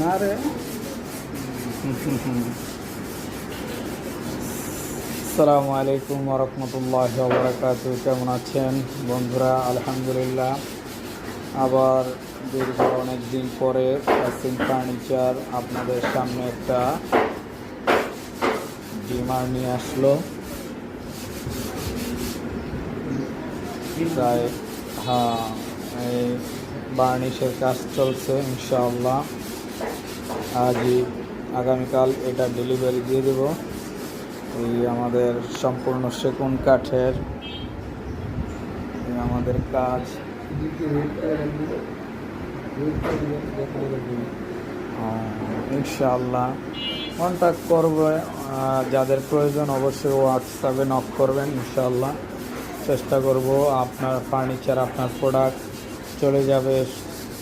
না রে। আসসালামু আলাইকুম ওয়া রাহমাতুল্লাহি ওয়া বারাকাতুহু। কেমন আছেন বন্ধুরা? আলহামদুলিল্লাহ, আবার দীর্ঘ অনেক দিন পরে কাসিম ফার্নিচার আপনাদের সামনে একটা ডিমার নিয়ে আসলো। তাই হ্যাঁ, এই বার্নিশের কাজ চলছে। ইনশাআল্লাহ আগামীকাল এটা ডেলিভারি দিয়ে দেব। এই আমাদের সম্পূর্ণ সেগুন কাঠের আমাদের কাজ। ইনশাআল্লাহ কন্ট্যাক্ট করবে, যাদের প্রয়োজন অবশ্যই হোয়াটসঅ্যাপে নক করবেন। ইনশাআল্লাহ চেষ্টা করব আপনার ফার্নিচার, আপনার প্রোডাক্ট চলে যাবে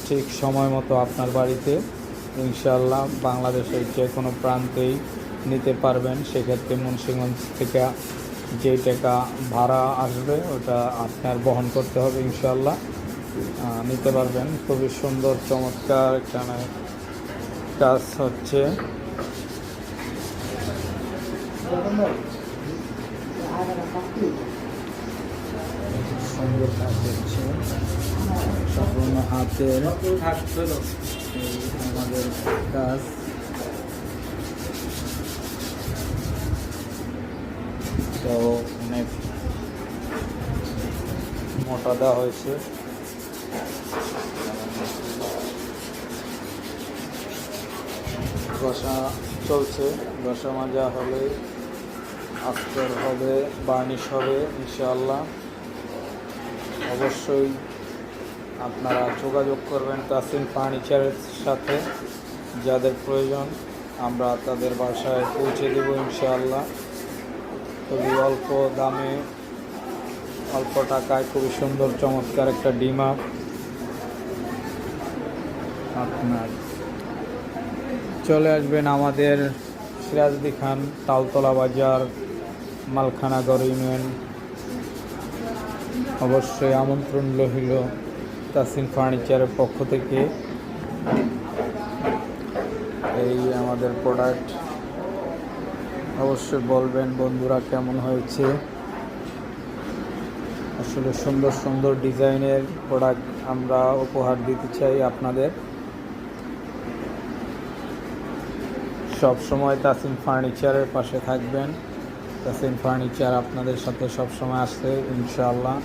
ঠিক সময় মতো আপনার বাড়িতে। ইনশাআল্লাহ বাংলাদেশের যে কোনো প্রান্তেই নিতে পারবেন। সেক্ষেত্রে মুন্সিগঞ্জ থেকে যেই টাকা ভাড়া আসবে ওটা আপনার বহন করতে হবে। ইনশাআল্লাহ নিতে পারবেন। খুবই সুন্দর চমৎকার এখানে কাজ হচ্ছে। সুন্দর কাজ হচ্ছে, সম্পূর্ণ হাতের আমাদের কাজ। তো অনেক মোটা দেওয়া হয়েছে। ঘষা চলছে, ঘষা মাজা হবে, আস্তর হবে, বার্নিশ হবে। ইনশাআল্লাহ অবশ্যই আপনারা যোগাযোগ করবেন কাসিম ফার্নিচারের সাথে। যাদের প্রয়োজন আমরা তাদের বাসায় পৌঁছে দেব ইনশাআল্লাহ। খুবই অল্প দামে, অল্প টাকায় খুবই সুন্দর চমৎকার একটা ডিমা আপনার চলে আসবেন আমাদের সিরাজদি খান, তালতলা বাজার, মালখানাগড় ইউনিয়ন। অবশ্যই আমন্ত্রণ রইল কাসিম ফার্নিচারের পক্ষ থেকে। এই আমাদের প্রোডাক্ট অবশ্যই বলবেন বন্ধুরা কেমন হয়েছে। আসলে সুন্দর সুন্দর ডিজাইনের প্রোডাক্ট আমরা উপহার দিতে চাই আপনাদের। সব সময় কাসিম ফার্নিচারের পাশে থাকবেন। কাসিম ফার্নিচার আপনাদের সাথে সব সময় আসছে ইনশাআল্লাহ।